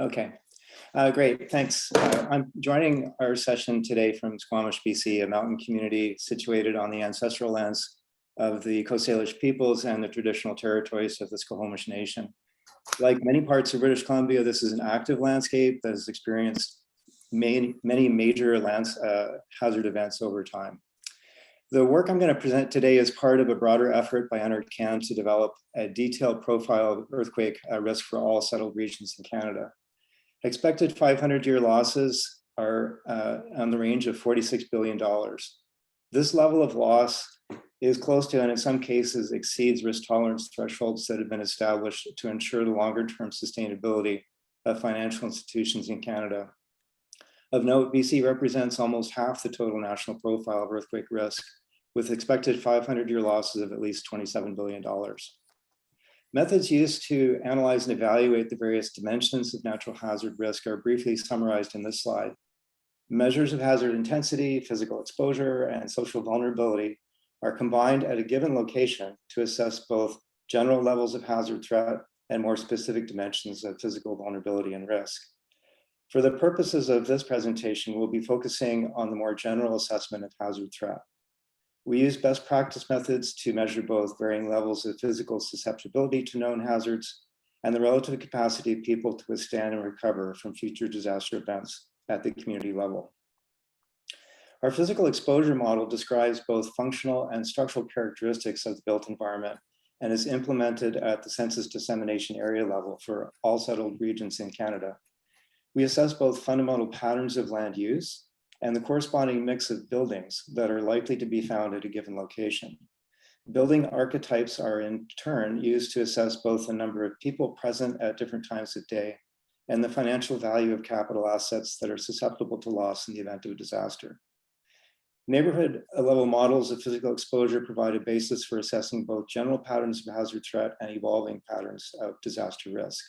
Okay, great, thanks. I'm joining our session today from Squamish, BC, a mountain community situated on the ancestral lands of the Coast Salish peoples and the traditional territories of the Squamish Nation. Like many parts of British Columbia, this is an active landscape that has experienced many major hazard events over time. The work I'm going to present today is part of a broader effort by NRCan to develop a detailed profile of earthquake risk for all settled regions in Canada. Expected 500-year losses are on the range of $46 billion. This level of loss is close to, and in some cases exceeds, risk tolerance thresholds that have been established to ensure the longer-term sustainability of financial institutions in Canada. Of note, BC represents almost half the total national profile of earthquake risk, with expected 500-year losses of at least $27 billion. Methods used to analyze and evaluate the various dimensions of natural hazard risk are briefly summarized in this slide. Measures of hazard intensity, physical exposure, and social vulnerability are combined at a given location to assess both general levels of hazard threat and more specific dimensions of physical vulnerability and risk. For the purposes of this presentation, we'll be focusing on the more general assessment of hazard threat. We use best practice methods to measure both varying levels of physical susceptibility to known hazards and the relative capacity of people to withstand and recover from future disaster events at the community level. Our physical exposure model describes both functional and structural characteristics of the built environment and is implemented at the census dissemination area level for all settled regions in Canada. We assess both fundamental patterns of land use and the corresponding mix of buildings that are likely to be found at a given location. Building archetypes are in turn used to assess both the number of people present at different times of day and the financial value of capital assets that are susceptible to loss in the event of a disaster. Neighborhood level models of physical exposure provide a basis for assessing both general patterns of hazard threat and evolving patterns of disaster risk.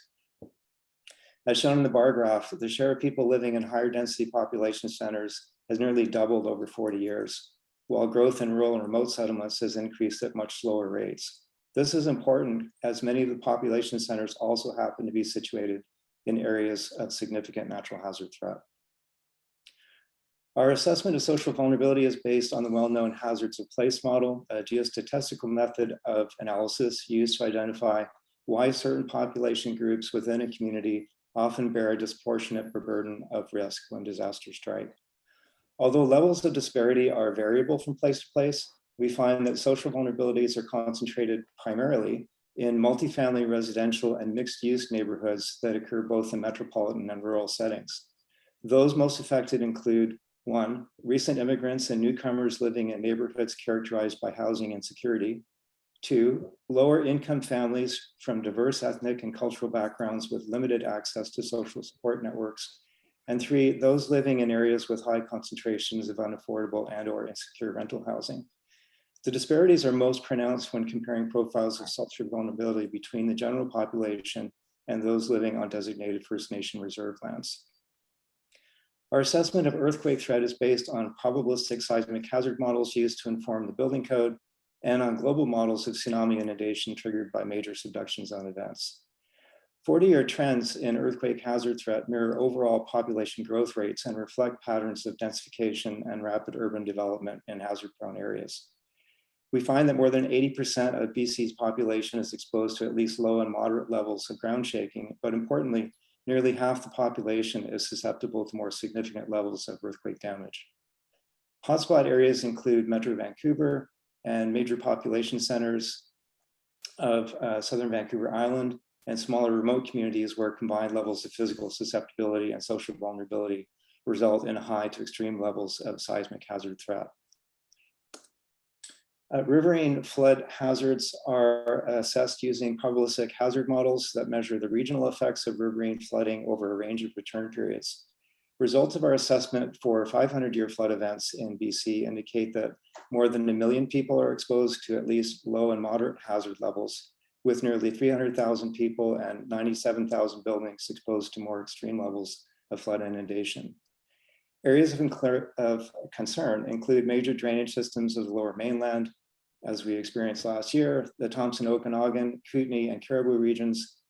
As shown in the bar graph, the share of people living in higher density population centers has nearly doubled over 40 years, while growth in rural and remote settlements has increased at much slower rates. This is important as many of the population centers also happen to be situated in areas of significant natural hazard threat. Our assessment of social vulnerability is based on the well-known hazards of place model, a geostatistical method of analysis used to identify why certain population groups within a community often bear a disproportionate burden of risk when disasters strike. Although levels of disparity are variable from place to place, we find that social vulnerabilities are concentrated primarily in multifamily residential and mixed-use neighborhoods that occur both in metropolitan and rural settings. Those most affected include: 1, recent immigrants and newcomers living in neighborhoods characterized by housing insecurity; 2, lower income families from diverse ethnic and cultural backgrounds with limited access to social support networks; and 3, those living in areas with high concentrations of unaffordable and/or insecure rental housing. The disparities are most pronounced when comparing profiles of social vulnerability between the general population and those living on designated First Nation reserve lands. Our assessment of earthquake threat is based on probabilistic seismic hazard models used to inform the building code and on global models of tsunami inundation triggered by major subduction zone events. 40-year trends in earthquake hazard threat mirror overall population growth rates and reflect patterns of densification and rapid urban development in hazard-prone areas. We find that more than 80% of BC's population is exposed to at least low and moderate levels of ground shaking, but importantly, nearly half the population is susceptible to more significant levels of earthquake damage. Hotspot areas include Metro Vancouver and major population centers of Southern Vancouver Island and smaller remote communities where combined levels of physical susceptibility and social vulnerability result in high to extreme levels of seismic hazard threat. Riverine flood hazards are assessed using probabilistic hazard models that measure the regional effects of riverine flooding over a range of return periods. Results of our assessment for 500-year flood events in BC indicate that more than 1 million people are exposed to at least low and moderate hazard levels, with nearly 300,000 people and 97,000 buildings exposed to more extreme levels of flood inundation. Areas of concern include major drainage systems of the Lower Mainland, as we experienced last year, the Thompson, Okanagan, Kootenay, and Caribou regions,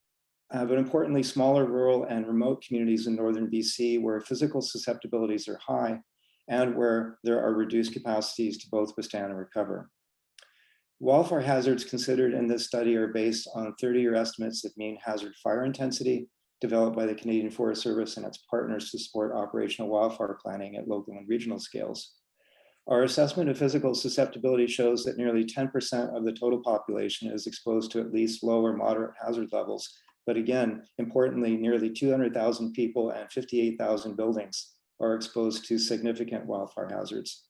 but importantly, smaller rural and remote communities in northern BC where physical susceptibilities are high and where there are reduced capacities to both withstand and recover. Wildfire hazards considered in this study are based on 30-year estimates of mean hazard fire intensity developed by the Canadian Forest Service and its partners to support operational wildfire planning at local and regional scales. Our assessment of physical susceptibility shows that nearly 10% of the total population is exposed to at least low or moderate hazard levels. But again, importantly, nearly 200,000 people and 58,000 buildings are exposed to significant wildfire hazards.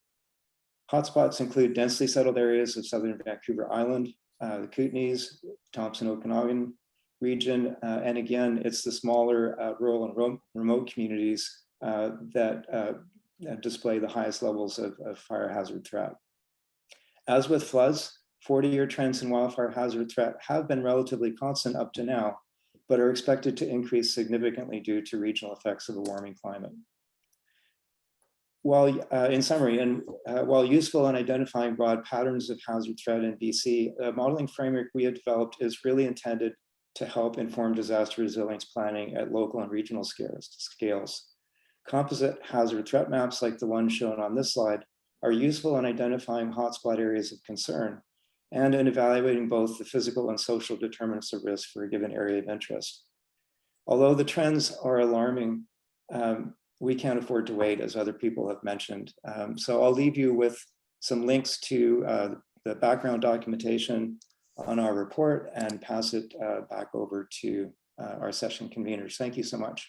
Hotspots include densely settled areas of southern Vancouver Island, the Kootenays, Thompson-Okanagan region, and again, it's the smaller rural and remote communities that display the highest levels of fire hazard threat. As with floods, 40-year trends in wildfire hazard threat have been relatively constant up to now, but are expected to increase significantly due to regional effects of a warming climate. While in summary, and while useful in identifying broad patterns of hazard threat in BC, the modeling framework we have developed is really intended to help inform disaster resilience planning at local and regional scales. Composite hazard threat maps like the one shown on this slide are useful in identifying hotspot areas of concern and in evaluating both the physical and social determinants of risk for a given area of interest. Although the trends are alarming, we can't afford to wait, as other people have mentioned. So I'll leave you with some links to the background documentation on our report and pass it back over to our session conveners. Thank you so much.